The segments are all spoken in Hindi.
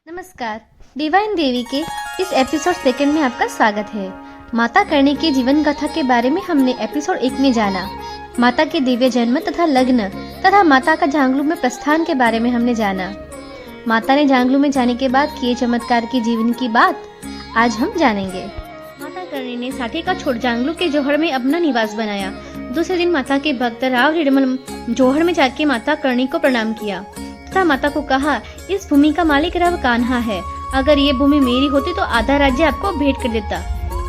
नमस्कार, डिवाइन देवी के इस एपिसोड सेकंड में आपका स्वागत है। माता कर्णी के जीवन कथा के बारे में हमने एपिसोड 1 में जाना। माता के दिव्य जन्म तथा लग्न तथा माता का झांगलू में प्रस्थान के बारे में हमने जाना। माता ने झांगलू में जाने के बाद किए चमत्कार की जीवन की बात आज हम जानेंगे। माता कर्णी ने साठी का छोड़ झांगलू के जोहड़ में अपना निवास बनाया। दूसरे दिन माता के भक्त राव रिडमल जोहड़ में जाके माता कर्णी को प्रणाम किया तथा माता को कहा, इस भूमि का मालिक राव कान्हा है। अगर ये भूमि मेरी होती तो आधा राज्य आपको भेंट कर देता।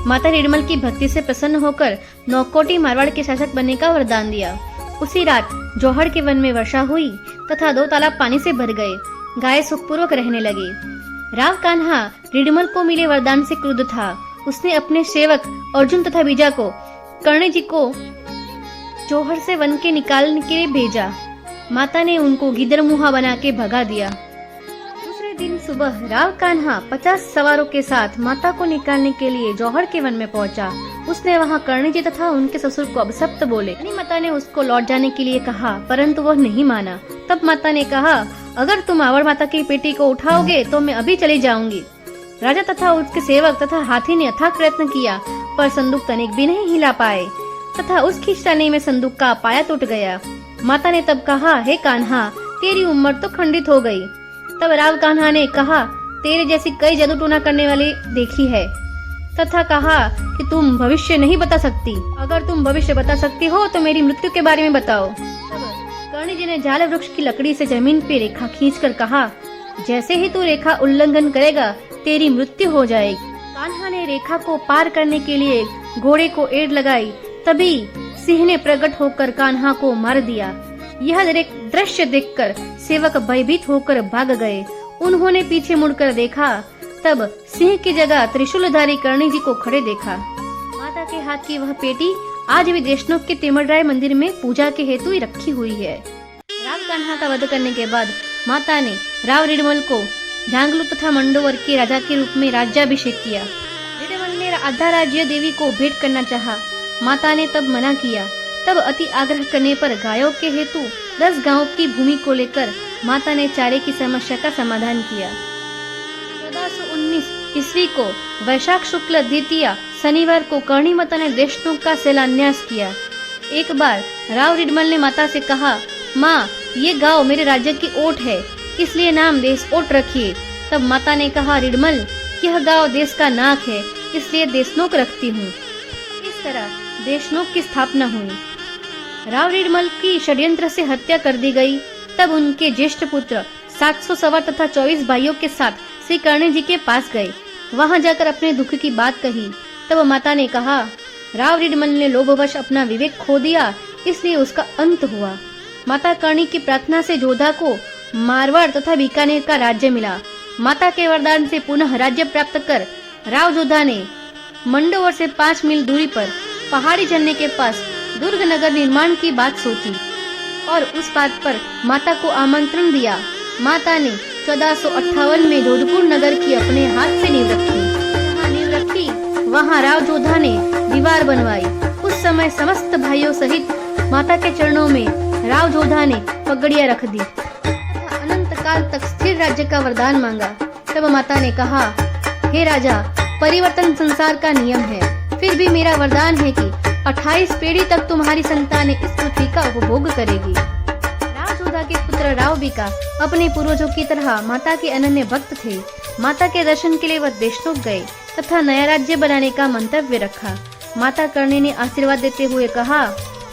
माता रिडमल की भक्ति से प्रसन्न होकर नौकोटी मारवाड़ के शासक बनने का वरदान दिया। उसी रात जोहड़ के वन में वर्षा हुई तथा 2 तालाब पानी से भर गए। गाय सुखपूर्वक रहने लगी। राव कान्हा रिडमल को मिले वरदान से क्रुद्ध था। उसने अपने सेवक अर्जुन तथा बीजा को कर्ण जी को जोहड़ से वन के निकालने के लिए भेजा। माता ने उनको गिदर मुहा बना के भगा दिया। दूसरे दिन सुबह राव कान्हा 50 सवारों के साथ माता को निकालने के लिए जौहर के वन में पहुंचा। उसने वहां कर्ण जी तथा उनके ससुर को अपशब्द बोले। माता ने उसको लौट जाने के लिए कहा, परंतु वह नहीं माना। तब माता ने कहा, अगर तुम आवड़ माता की पेटी को उठाओगे तो मैं अभी चली जाऊंगी। राजा तथा उसके सेवक तथा हाथी ने अथक प्रयत्न किया, पर संदूक तनिक भी नहीं हिला पाए तथा उस खींचतानी में संदूक का पाया टूट गया। माता ने तब कहा, हे कान्हा, तेरी उम्र तो खंडित हो गई। तब राव कान्हा ने कहा, तेरे जैसी कई जादू टोना करने वाली देखी है तथा कहा कि तुम भविष्य नहीं बता सकती। अगर तुम भविष्य बता सकती हो तो मेरी मृत्यु के बारे में बताओ। तब कर्ण जी ने जाल वृक्ष की लकड़ी से जमीन पे रेखा खींचकर कहा, जैसे ही तू रेखा उल्लंघन करेगा तेरी मृत्यु हो जाएगी। कान्हा ने रेखा को पार करने के लिए घोड़े को एड़ लगाई। तभी सिंह ने प्रकट होकर कान्हा को मार दिया। यह दृश्य देखकर सेवक भयभीत होकर भाग गए। उन्होंने पीछे मुड़कर देखा, तब सिंह की जगह त्रिशूलधारी कर्णी जी को खड़े देखा। माता के हाथ की वह पेटी आज भी देशनोक के तिमड़राय मंदिर में पूजा के हेतु ही रखी हुई है। राव कान्हा का वध करने के बाद माता ने राव रिडमल को झांगलू तथा मंडोवर के राजा के रूप में राज्याभिषेक किया। रिडमल ने आधा राज्य देवी को भेंट करना चाहा। माता ने तब मना किया। तब अति आग्रह करने पर गायों के हेतु 10 गांवों की भूमि को लेकर माता ने चारे की समस्या का समाधान किया। 1419 ईस्वी को वैशाख शुक्ल द्वितीया शनिवार को कर्णी माता ने देशनोक का शिलान्यास किया। एक बार राव रिडमल ने माता से कहा, माँ, ये गांव मेरे राज्य की ओट है, इसलिए नाम देश ओट रखिए। तब माता ने कहा, रिडमल, यह गांव देश का नाक है, इसलिए देशनोक रखती हूँ। इस तरह देशनोक की स्थापना हुई। राव रिडमल की षड्यंत्र से हत्या कर दी गई। तब उनके ज्येष्ठ पुत्र 700 सवार तथा 24 भाइयों के साथ श्री कर्ण जी के पास गए। वहां जाकर अपने दुख की बात कही। तब माता ने कहा, राव रिडमल ने लोभवश अपना विवेक खो दिया, इसलिए उसका अंत हुआ। माता कर्णी की प्रार्थना से जोधा को मारवाड़ तथा बीकानेर का राज्य मिला। माता के वरदान से पुनः राज्य प्राप्त कर राव जोधा ने मंडोवर से 5 मील दूरी पर पहाड़ी झरने के पास दुर्ग नगर निर्माण की बात सोची और उस बात पर माता को आमंत्रण दिया। माता ने 1458 में जोधपुर नगर की अपने हाथ से नींव रखी। जहाँ नींव रखी वहाँ राव जोधा ने दीवार बनवाई। उस समय समस्त भाइयों सहित माता के चरणों में राव जोधा ने पगड़ियाँ रख दी तथा अनंत काल तक स्थिर राज्य का वरदान मांगा। तब माता ने कहा, हे राजा, परिवर्तन संसार का नियम है, फिर भी मेरा वरदान है कि 28 पीढ़ी तक तुम्हारी संतानें इस पृथ्वी का उपभोग करेगी। राव जोधा के पुत्र राव बीका अपने पूर्वजों की तरह माता के अनन्य भक्त थे। माता के दर्शन के लिए वह देशनोक गए तथा नया राज्य बनाने का मंतव्य रखा। माता कर्णी ने आशीर्वाद देते हुए कहा,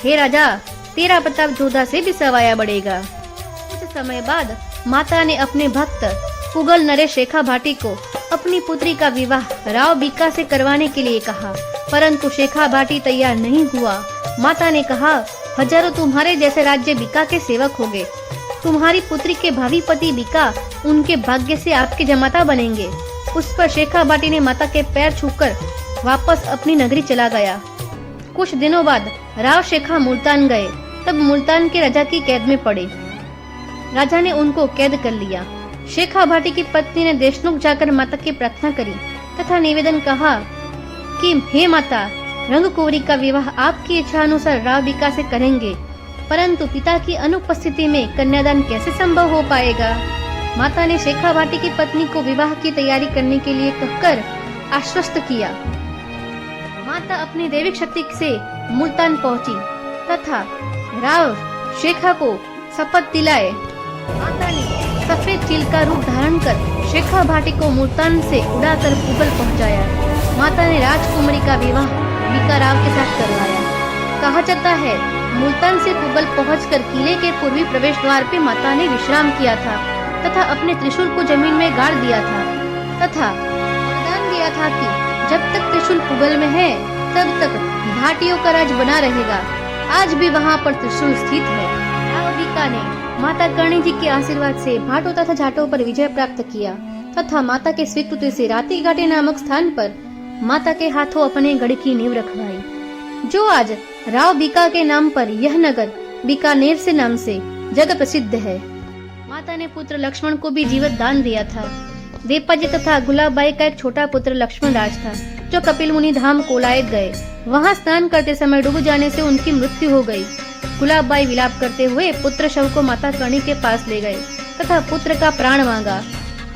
हे राजा, तेरा प्रताप जोधा से भी सवाया बढ़ेगा। कुछ समय बाद माता ने अपने भक्त पुगल नरेश रेखा भाटी को अपनी पुत्री का विवाह राव बीका से करवाने के लिए कहा, परंतु शेखा भाटी तैयार नहीं हुआ। माता ने कहा, हजारों तुम्हारे जैसे राज्य बीका के सेवक होंगे। तुम्हारी पुत्री के भावी पति बीका उनके भाग्य से आपके जमाता बनेंगे। उस पर शेखा भाटी ने माता के पैर छूकर वापस अपनी नगरी चला गया। कुछ दिनों बाद राव शेखा मुल्तान गए। तब मुल्तान के राजा की कैद में पड़े। राजा ने उनको कैद कर लिया। शेखा भाटी की पत्नी ने देशनोक जाकर माता की प्रार्थना करी तथा निवेदन कहा कि हे माता, रंगकुंवरी का विवाह आपकी इच्छा अनुसार राव बीका से करेंगे, परंतु पिता की अनुपस्थिति में कन्यादान कैसे संभव हो पाएगा। माता ने शेखा भाटी की पत्नी को विवाह की तैयारी करने के लिए कहकर आश्वस्त किया। माता अपनी दैविक शक्ति से मुल्तान पहुंची तथा राव शेखा को शपथ दिलाए। माता ने सफेद चील का रूप धारण कर शेखा भाटी को मुल्तान से उड़ाकर पुबल पहुंचाया। माता ने राजकुमारी का विवाह बीका राव के साथ करवाया। कहा जाता है मुल्तान से पुबल पहुंचकर किले के पूर्वी प्रवेश द्वार पे माता ने विश्राम किया था तथा अपने त्रिशूल को जमीन में गाड़ दिया था तथा वरदान दिया था कि जब तक त्रिशूल पुबल में है तब तक भाटियों का राज बना रहेगा। आज भी वहाँ पर त्रिशूल स्थित है। राव बीका ने माता कर्णी जी के आशीर्वाद से भाटों तथा जाटों पर विजय प्राप्त किया तथा माता के स्वीकृति से राती घाटी नामक स्थान पर माता के हाथों अपने गढ़ की नींव रखवाई, जो आज राव बीका के नाम पर यह नगर बीकानेर से नाम से जग प्रसिद्ध है। माता ने पुत्र लक्ष्मण को भी जीवित दान दिया था। देवपाजी तथा गुलाबबाई का एक छोटा पुत्र लक्ष्मण राज था, जो कपिल मुनि धाम कोलायत गए। वहाँ स्नान करते समय डूब जाने से उनकी मृत्यु हो गई। गुलाबबाई विलाप करते हुए पुत्र शव को माता कर्णी के पास ले गए तथा पुत्र का प्राण मांगा।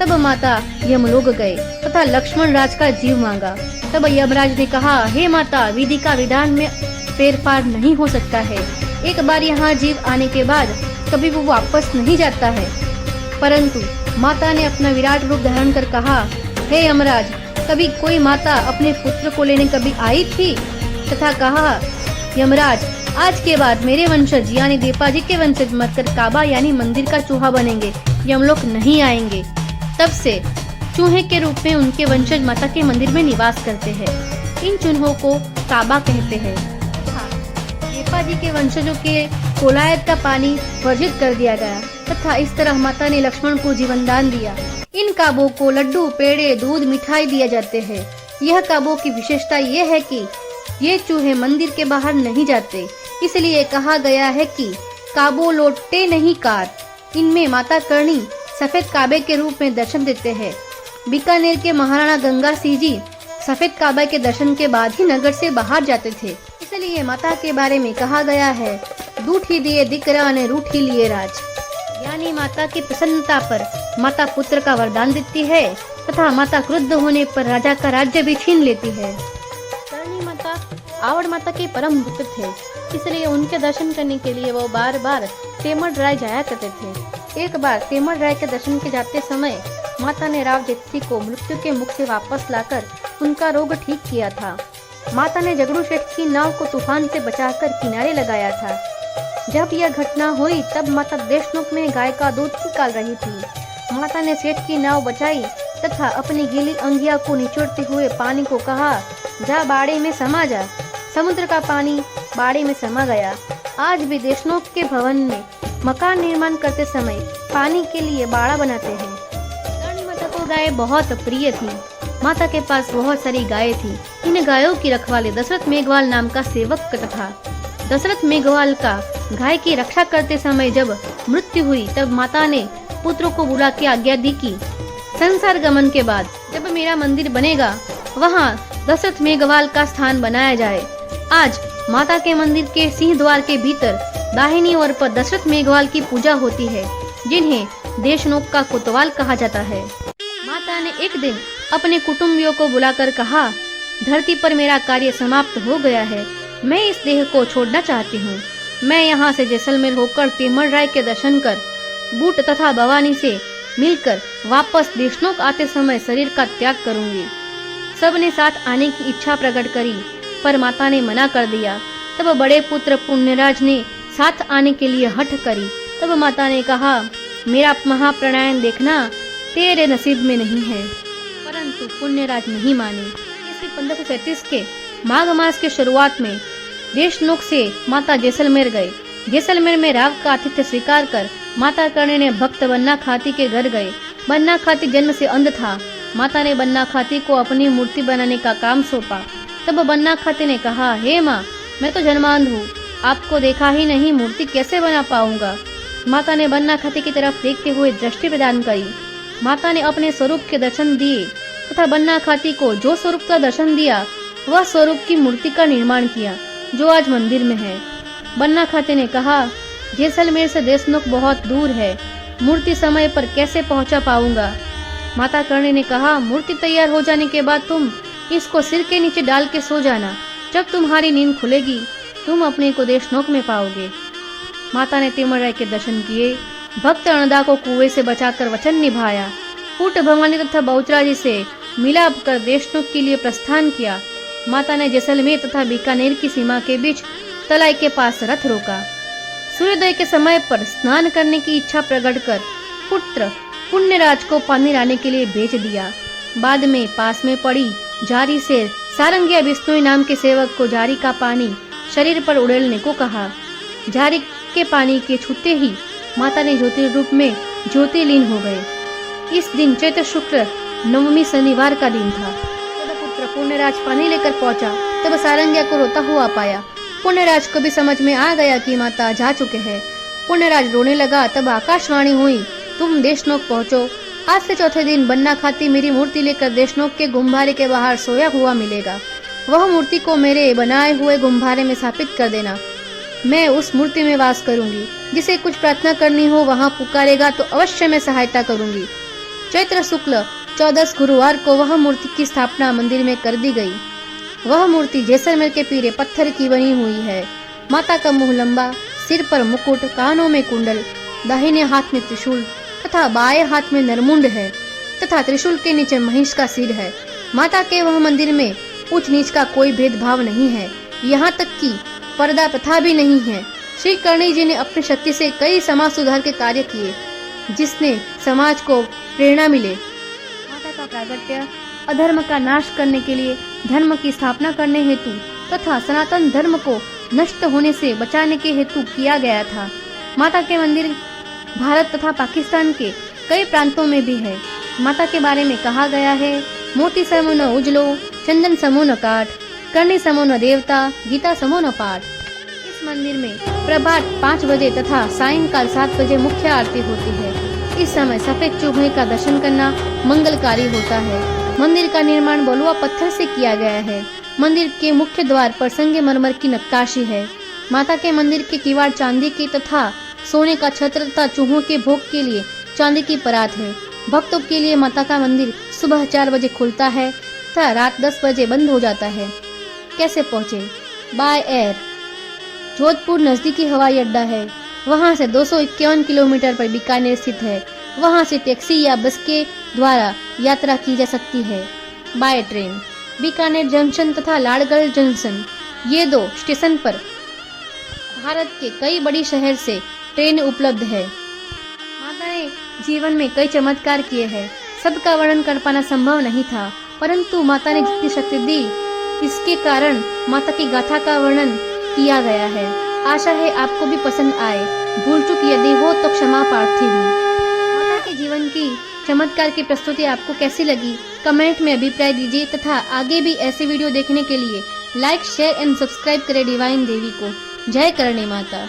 तब माता यमलोक गए तथा लक्ष्मण राज का जीव मांगा। तब यमराज ने कहा, हे माता, विधि का विधान में फेरफार नहीं हो सकता है। एक बार यहाँ जीव आने के बाद कभी वो वापस नहीं जाता है। परंतु माता ने अपना विराट रूप धारण कर कहा, हे यमराज, कभी कोई माता अपने पुत्र को लेने कभी आई थी? तथा कहा, यमराज, आज के बाद मेरे वंशज यानी देवपाजी के वंशज मरकर काबा यानी मंदिर का चूहा बनेंगे, यमलोक नहीं आएंगे। तब से चूहे के रूप में उनके वंशज माता के मंदिर में निवास करते हैं। इन चूहों को काबा कहते हैं। देवपाजी के वंशजों के कोलायत का पानी वर्जित कर दिया गया तथा इस तरह माता ने लक्ष्मण को जीवन दान दिया। इन काबों को लड्डू, पेड़े, दूध, मिठाई दिए जाते हैं। यह काबों की विशेषता ये है कि ये चूहे मंदिर के बाहर नहीं जाते, इसलिए कहा गया है कि काबो लौटते नहीं कार। इनमें माता कर्णी सफेद काबे के रूप में दर्शन देते हैं। बीकानेर के महाराणा गंगा सिंह जी सफेद काबे के दर्शन के बाद ही नगर से बाहर जाते थे। इसलिए माता के बारे में कहा गया है, दूठी दिए दिकरा ने रूठी लिए राज। यानी माता की प्रसन्नता पर माता पुत्र का वरदान देती है तथा माता क्रुद्ध होने पर राजा का राज्य भी छीन लेती है। कर्णी माता आवड़ माता के परम भक्त थे, इसलिए उनके दर्शन करने के लिए वो बार बार तेमड़ राय जाया करते थे। एक बार तेमड़ राय के दर्शन के जाते समय माता ने राव जेठी को मृत्यु के मुख से वापस लाकर उनका रोग ठीक किया था। माता ने जगड़ू शेठ की नाव को तूफान से बचाकर किनारे लगाया था। जब यह घटना हुई तब माता देशमुख में गाय का दूध निकाल रही थी। माता ने सेठ की नाव बचाई तथा अपनी गीली अंगिया को निचोड़ते हुए पानी को कहा, जा बाड़े में समा जा। समुद्र का पानी बाड़े में समा गया। आज भी देशमुख के भवन में मकान निर्माण करते समय पानी के लिए बाड़ा बनाते हैं। कर्णी माता को गाय बहुत प्रिय थी। माता के पास बहुत सारी गायें थी। इन गायों की रखवाली दशरथ मेघवाल नाम का सेवक था। दशरथ मेघवाल का गाय की रक्षा करते समय जब मृत्यु हुई तब माता ने पुत्रों को बुला के आज्ञा दी कि संसार गमन के बाद जब मेरा मंदिर बनेगा वहाँ दशरथ मेघवाल का स्थान बनाया जाए। आज माता के मंदिर के सिंह द्वार के भीतर दाहिनी ओर पर दशरथ मेघवाल की पूजा होती है, जिन्हें देशनोक का कोतवाल कहा जाता है। माता ने एक दिन अपने कुटुंबियों को बुलाकर कहा, धरती पर मेरा कार्य समाप्त हो गया है, मैं इस देह को छोड़ना चाहती हूँ। मैं यहाँ से जैसलमेर होकर तेमड़ राय के दर्शन कर बूट तथा भवानी से मिलकर वापस देशनोक आते समय शरीर का त्याग करूंगी। सबने साथ आने की इच्छा प्रकट करी पर माता ने मना कर दिया। तब बड़े पुत्र पुण्यराज ने साथ आने के लिए हठ करी। तब माता ने कहा, मेरा महाप्राणायन देखना तेरे नसीब में नहीं है। परंतु पुण्यराज नहीं माने। ईस्वी 1537 के माघ मास के शुरुआत में देशनोक से माता जैसलमेर गए। जैसलमेर में राव का आतिथ्य स्वीकार कर माता कर्णी ने भक्त बन्ना खाती के घर गए। बन्ना खाती जन्म से अंध था। माता ने बन्ना खाती को अपनी मूर्ति बनाने का काम सौंपा। तब बन्ना खाती ने कहा, हे माँ, मैं तो जन्मांध हूँ, आपको देखा ही नहीं, मूर्ति कैसे बना पाऊंगा। माता ने बन्ना खाती की तरफ देखते हुए दृष्टि प्रदान करी। माता ने अपने स्वरूप के दर्शन दिए तथा बन्ना खाती को जो स्वरूप का दर्शन दिया वह स्वरूप की मूर्ति का निर्माण किया, जो आज मंदिर में है। बन्ना खाती ने कहा, जैसलमेर से देशनोक बहुत दूर है, मूर्ति समय पर कैसे पहुंचा पाऊंगा। माता करणी ने कहा, मूर्ति तैयार हो जाने के बाद तुम इसको सिर के नीचे डाल के सो जाना। जब तुम्हारी नींद खुलेगी तुम अपने को देशनोक में पाओगे। माता ने तिमरराय के दर्शन किए। भक्त अणदा को कुएं से बचाकर वचन निभाया। पुट भवानी तथा बहुचराजी से मिलाप कर देशनोक के लिए प्रस्थान किया। माता ने जैसलमेर तथा बीकानेर की सीमा के बीच तलाई के पास रथ रोका। सूर्योदय के समय पर स्नान करने की इच्छा प्रकट कर पुत्र पुण्यराज को पानी लाने के लिए भेज दिया। बाद में पास में पड़ी जारी से सारंगिया बिश्नोई नाम के सेवक को जारी का पानी शरीर पर उड़ेलने को कहा। जारी के पानी के छूते ही माता ने ज्योति रूप में ज्योतिलीन हो गए। इस दिन चैत्र शुक्ल नवमी शनिवार का दिन था। जब पुत्र पुण्यराज पानी लेकर पहुंचा तब सारंगिया को रोता हुआ पाया। पुण्यराज को भी समझ में आ गया कि माता जा चुके हैं। पुण्यराज रोने लगा। तब आकाशवाणी हुई, तुम देशनोक पहुंचो। आज से चौथे दिन बन्ना खाती मेरी मूर्ति लेकर देशनोक के गुम्बारे के बाहर सोया हुआ मिलेगा। वह मूर्ति को मेरे बनाए हुए गुम्बारे में स्थापित कर देना। मैं उस मूर्ति में वास करूंगी। जिसे कुछ प्रार्थना करनी हो वहां पुकारेगा तो अवश्य मैं सहायता करूंगी। चैत्र शुक्ल 14 गुरुवार को वह मूर्ति की स्थापना मंदिर में कर दी गई। वह मूर्ति जैसलमेर के पीरे पत्थर की बनी हुई है। माता का मुंह लंबा, सिर पर मुकुट, कानों में कुंडल, दाहिने हाथ में त्रिशूल तथा बाएं हाथ में नरमुंड है तथा त्रिशूल के नीचे महिष का सिर है। माता के वह मंदिर में ऊंच नीच का कोई भेदभाव नहीं है। यहाँ तक कि पर्दा प्रथा भी नहीं है। श्री करणी जी ने अपनी शक्ति से कई समाज सुधार के कार्य किए जिसने समाज को प्रेरणा मिले। माता का प्रागट्य अधर्म का नाश करने के लिए, धर्म की स्थापना करने हेतु तथा सनातन धर्म को नष्ट होने से बचाने के हेतु किया गया था। माता के मंदिर भारत तथा पाकिस्तान के कई प्रांतों में भी है। माता के बारे में कहा गया है, मोती समो न उजलो, चंदन समो न काठ, करणी समो न देवता, गीता समो न पाठ। इस मंदिर में प्रभात 5 बजे तथा सायंकाल 7 बजे मुख्य आरती होती है। इस समय सफेद चूहे का दर्शन करना मंगलकारी होता है। मंदिर का निर्माण बलुआ पत्थर से किया गया है। मंदिर के मुख्य द्वार पर संगमरमर की नक्काशी है। माता के मंदिर के किवाड़ चांदी के तथा सोने का छत्र तथा चूहों के भोग के लिए चांदी की परात है। भक्तों के लिए माता का मंदिर सुबह 4 बजे खुलता है तथा रात 10 बजे बंद हो जाता है। कैसे पहुँचे? By air. जोधपुर नजदीकी हवाई अड्डा है। वहां से 251 किलोमीटर पर बीकानेर स्थित है। वहां से टैक्सी या बस के द्वारा यात्रा की जा सकती है। बाय ट्रेन बीकानेर जंक्शन तथा लाड़गढ़ जंक्शन, ये 2 स्टेशन पर भारत के कई बड़ी शहर से ट्रेन उपलब्ध है। माता ने जीवन में कई चमत्कार किए हैं। सबका वर्णन कर पाना संभव नहीं था, परंतु माता ने जितनी शक्ति दी इसके कारण माता की गाथा का वर्णन किया गया है। आशा है आपको भी पसंद आए। भूल चूक यदि हो तो क्षमा प्रार्थी हूँ। माता के जीवन की चमत्कार की प्रस्तुति आपको कैसी लगी कमेंट में अभिप्राय दीजिए तथा आगे भी ऐसे वीडियो देखने के लिए लाइक, शेयर एंड सब्सक्राइब करें डिवाइन देवी को। जय करणी माता।